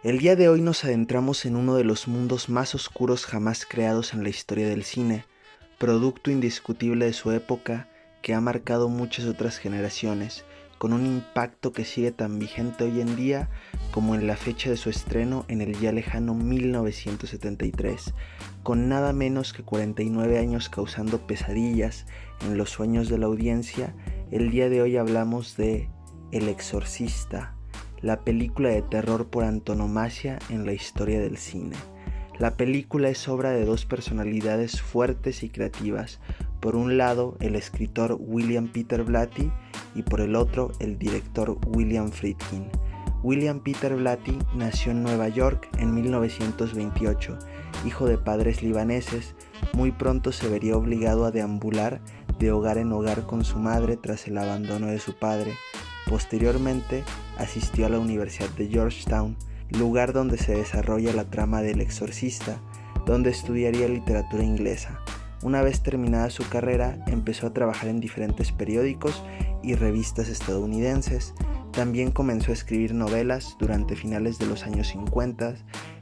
El día de hoy nos adentramos en uno de los mundos más oscuros jamás creados en la historia del cine, producto indiscutible de su época que ha marcado muchas otras generaciones, con un impacto que sigue tan vigente hoy en día como en la fecha de su estreno en el ya lejano 1973, con nada menos que 49 años causando pesadillas en los sueños de la audiencia. El día de hoy hablamos de El Exorcista, la película de terror por antonomasia en la historia del cine. La película es obra de dos personalidades fuertes y creativas, por un lado el escritor William Peter Blatty y por el otro el director William Friedkin. William Peter Blatty nació en Nueva York en 1928, hijo de padres libaneses. Muy pronto se vería obligado a deambular de hogar en hogar con su madre tras el abandono de su padre. Posteriormente asistió a la Universidad de Georgetown, lugar donde se desarrolla la trama del Exorcista, donde estudiaría literatura inglesa. Una vez terminada su carrera, empezó a trabajar en diferentes periódicos y revistas estadounidenses. También comenzó a escribir novelas durante finales de los años 50,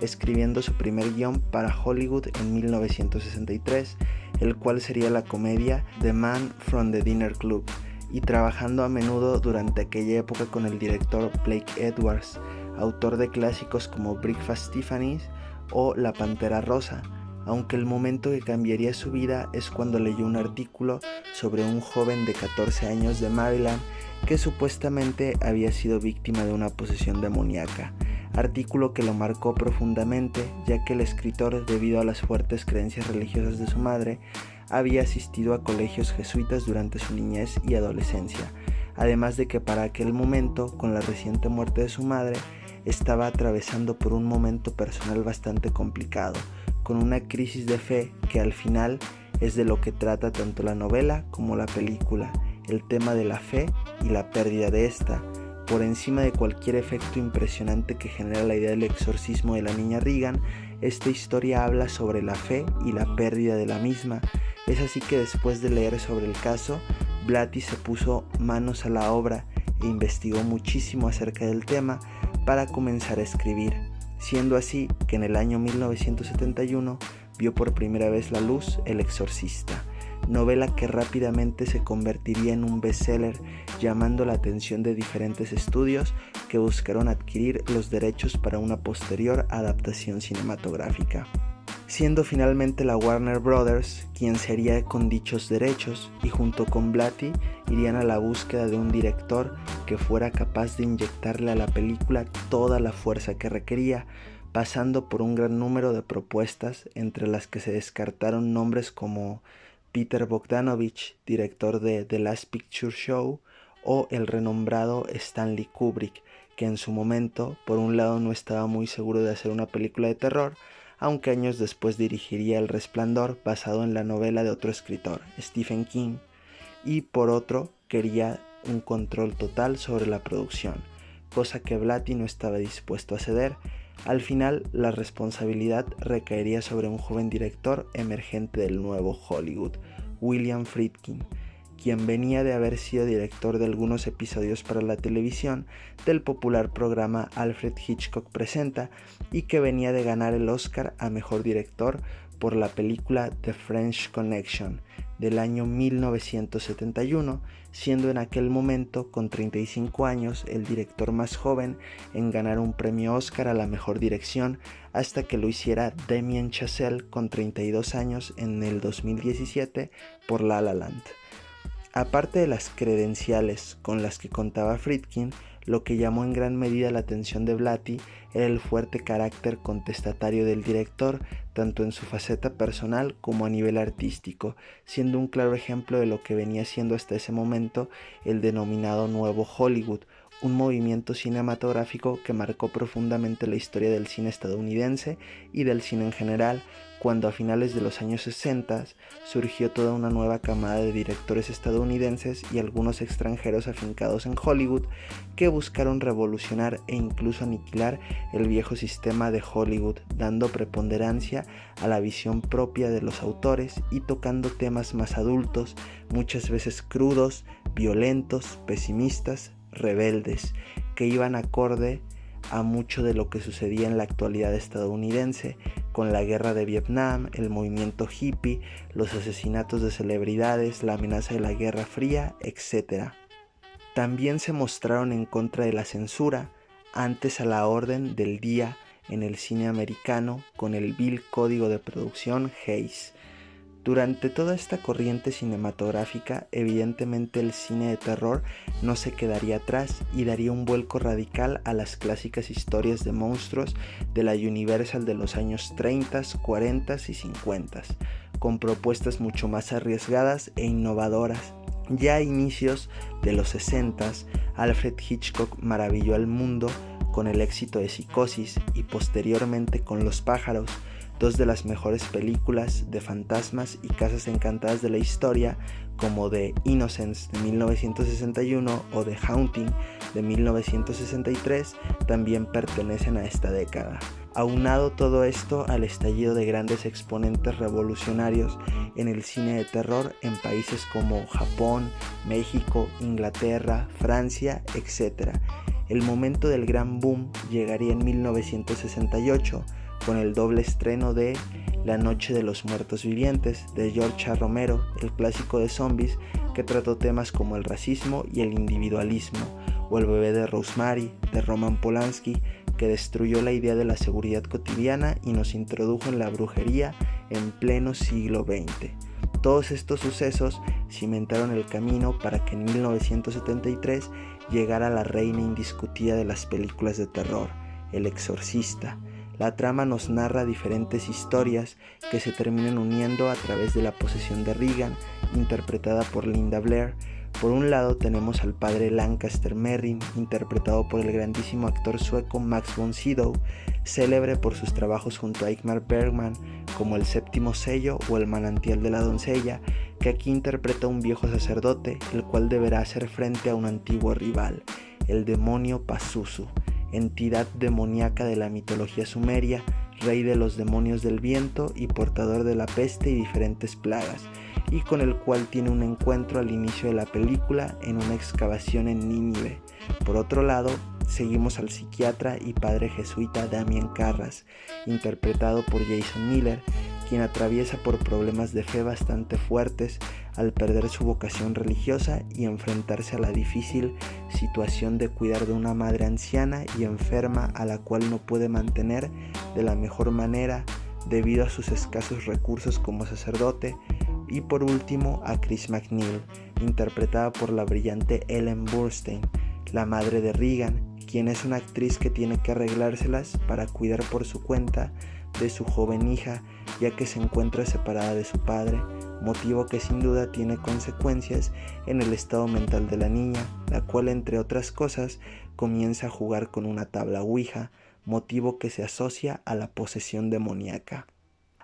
escribiendo su primer guión para Hollywood en 1963, el cual sería la comedia The Man from the Dinner Club, y trabajando a menudo durante aquella época con el director Blake Edwards, autor de clásicos como Breakfast Tiffany's o La Pantera Rosa, aunque el momento que cambiaría su vida es cuando leyó un artículo sobre un joven de 14 años de Maryland que supuestamente había sido víctima de una posesión demoníaca, artículo que lo marcó profundamente, ya que el escritor, debido a las fuertes creencias religiosas de su madre, había asistido a colegios jesuitas durante su niñez y adolescencia, además de que para aquel momento, con la reciente muerte de su madre, estaba atravesando por un momento personal bastante complicado, con una crisis de fe que al final es de lo que trata tanto la novela como la película, el tema de la fe y la pérdida de esta, por encima de cualquier efecto impresionante que genera la idea del exorcismo de la niña Regan. Esta historia habla sobre la fe y la pérdida de la misma. Es así que después de leer sobre el caso, Blatty se puso manos a la obra e investigó muchísimo acerca del tema para comenzar a escribir, siendo así que en el año 1971 vio por primera vez la luz El Exorcista, novela que rápidamente se convertiría en un bestseller, llamando la atención de diferentes estudios que buscaron adquirir los derechos para una posterior adaptación cinematográfica, siendo finalmente la Warner Brothers quien se haría con dichos derechos, y junto con Blatty irían a la búsqueda de un director que fuera capaz de inyectarle a la película toda la fuerza que requería, pasando por un gran número de propuestas, entre las que se descartaron nombres como Peter Bogdanovich, director de The Last Picture Show, o el renombrado Stanley Kubrick, que en su momento, por un lado, no estaba muy seguro de hacer una película de terror, aunque años después dirigiría El Resplandor, basado en la novela de otro escritor, Stephen King, y por otro, quería un control total sobre la producción, cosa que Blatty no estaba dispuesto a ceder. Al final, la responsabilidad recaería sobre un joven director emergente del nuevo Hollywood, William Friedkin, quien venía de haber sido director de algunos episodios para la televisión del popular programa Alfred Hitchcock Presenta, y que venía de ganar el Oscar a Mejor Director por la película The French Connection del año 1971, siendo en aquel momento, con 35 años, el director más joven en ganar un premio Oscar a la mejor dirección, hasta que lo hiciera Damien Chazelle con 32 años en el 2017 por La La Land. Aparte de las credenciales con las que contaba Friedkin, lo que llamó en gran medida la atención de Blatty era el fuerte carácter contestatario del director, tanto en su faceta personal como a nivel artístico, siendo un claro ejemplo de lo que venía siendo hasta ese momento el denominado Nuevo Hollywood, un movimiento cinematográfico que marcó profundamente la historia del cine estadounidense y del cine en general, cuando a finales de los años 60 surgió toda una nueva camada de directores estadounidenses y algunos extranjeros afincados en Hollywood que buscaron revolucionar e incluso aniquilar el viejo sistema de Hollywood, dando preponderancia a la visión propia de los autores y tocando temas más adultos, muchas veces crudos, violentos, pesimistas, rebeldes, que iban acorde a mucho de lo que sucedía en la actualidad estadounidense, con la guerra de Vietnam, el movimiento hippie, los asesinatos de celebridades, la amenaza de la Guerra Fría, etc. También se mostraron en contra de la censura, antes a la orden del día en el cine americano con el vil código de producción Hays. Durante toda esta corriente cinematográfica, evidentemente el cine de terror no se quedaría atrás y daría un vuelco radical a las clásicas historias de monstruos de la Universal de los años 30, 40 y 50, con propuestas mucho más arriesgadas e innovadoras. Ya a inicios de los 60, Alfred Hitchcock maravilló al mundo con el éxito de Psicosis y posteriormente con Los pájaros, dos de las mejores películas de fantasmas y casas encantadas de la historia, como The Innocents de 1961 o The Haunting de 1963, también pertenecen a esta década. Aunado todo esto al estallido de grandes exponentes revolucionarios en el cine de terror en países como Japón, México, Inglaterra, Francia, etc. El momento del gran boom llegaría en 1968 con el doble estreno de La Noche de los Muertos Vivientes de George A. Romero, el clásico de zombies que trató temas como el racismo y el individualismo, o El bebé de Rosemary de Roman Polanski, que destruyó la idea de la seguridad cotidiana y nos introdujo en la brujería en pleno siglo XX. Todos estos sucesos cimentaron el camino para que en 1973 llegara la reina indiscutida de las películas de terror, El Exorcista. La trama nos narra diferentes historias que se terminan uniendo a través de la posesión de Regan, interpretada por Linda Blair. Por un lado tenemos al padre Lancaster Merrin, interpretado por el grandísimo actor sueco Max von Sydow, célebre por sus trabajos junto a Ingmar Bergman como El Séptimo Sello o El Manantial de la Doncella, que aquí interpreta a un viejo sacerdote, el cual deberá hacer frente a un antiguo rival, el demonio Pazuzu, entidad demoníaca de la mitología sumeria, rey de los demonios del viento y portador de la peste y diferentes plagas, y con el cual tiene un encuentro al inicio de la película en una excavación en Nínive. Por otro lado, seguimos al psiquiatra y padre jesuita Damien Carras, interpretado por Jason Miller, quien atraviesa por problemas de fe bastante fuertes al perder su vocación religiosa y enfrentarse a la difícil situación de cuidar de una madre anciana y enferma a la cual no puede mantener de la mejor manera debido a sus escasos recursos como sacerdote. Y por último a Chris MacNeil, interpretada por la brillante Ellen Burstyn, la madre de Regan, quien es una actriz que tiene que arreglárselas para cuidar por su cuenta de su joven hija, ya que se encuentra separada de su padre, motivo que sin duda tiene consecuencias en el estado mental de la niña, la cual entre otras cosas comienza a jugar con una tabla Ouija, motivo que se asocia a la posesión demoníaca.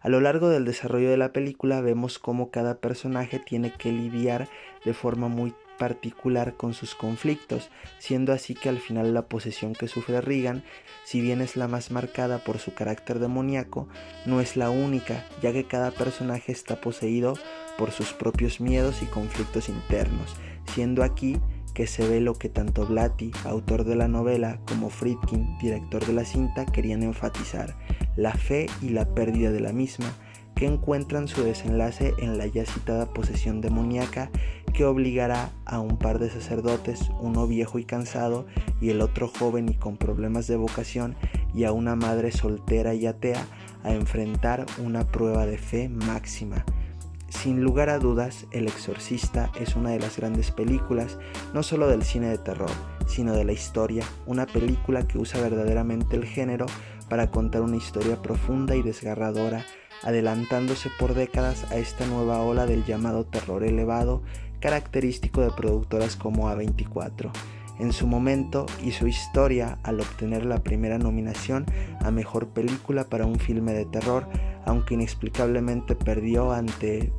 A lo largo del desarrollo de la película vemos cómo cada personaje tiene que lidiar de forma muy particular con sus conflictos, siendo así que al final la posesión que sufre Regan, si bien es la más marcada por su carácter demoníaco, no es la única, ya que cada personaje está poseído por sus propios miedos y conflictos internos, siendo aquí que se ve lo que tanto Blatty, autor de la novela, como Friedkin, director de la cinta, querían enfatizar: la fe y la pérdida de la misma, que encuentran su desenlace en la ya citada posesión demoníaca que obligará a un par de sacerdotes, uno viejo y cansado y el otro joven y con problemas de vocación, y a una madre soltera y atea, a enfrentar una prueba de fe máxima. Sin lugar a dudas, El Exorcista es una de las grandes películas, no solo del cine de terror, sino de la historia, una película que usa verdaderamente el género para contar una historia profunda y desgarradora, adelantándose por décadas a esta nueva ola del llamado terror elevado, característico de productoras como A24. En su momento hizo historia al obtener la primera nominación a Mejor Película para un filme de terror, aunque inexplicablemente perdió ante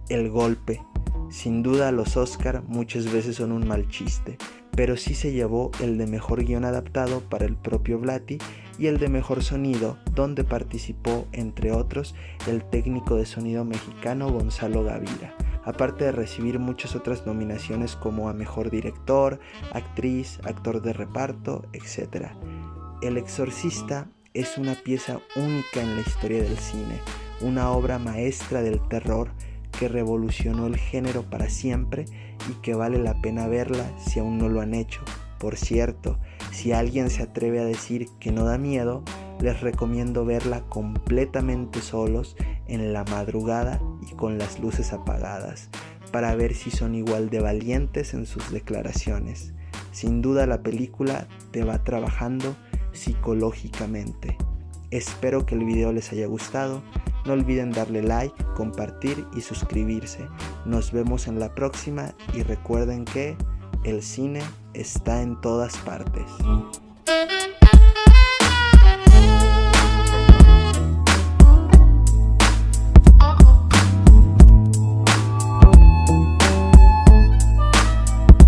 El Golpe. Sin duda los Oscar muchas veces son un mal chiste, pero sí se llevó el de Mejor Guión Adaptado para el propio Blatty y el de Mejor Sonido, donde participó, entre otros, el técnico de sonido mexicano Gonzalo Gavira, aparte de recibir muchas otras nominaciones como a Mejor Director, Actriz, Actor de Reparto, etc. El Exorcista es una pieza única en la historia del cine, una obra maestra del terror que revolucionó el género para siempre y que vale la pena verla si aún no lo han hecho. Por cierto, si alguien se atreve a decir que no da miedo, les recomiendo verla completamente solos en la madrugada y con las luces apagadas, para ver si son igual de valientes en sus declaraciones. Sin duda la película te va trabajando psicológicamente. Espero que el video les haya gustado. No olviden darle like, compartir y suscribirse. Nos vemos en la próxima y recuerden que el cine está en todas partes.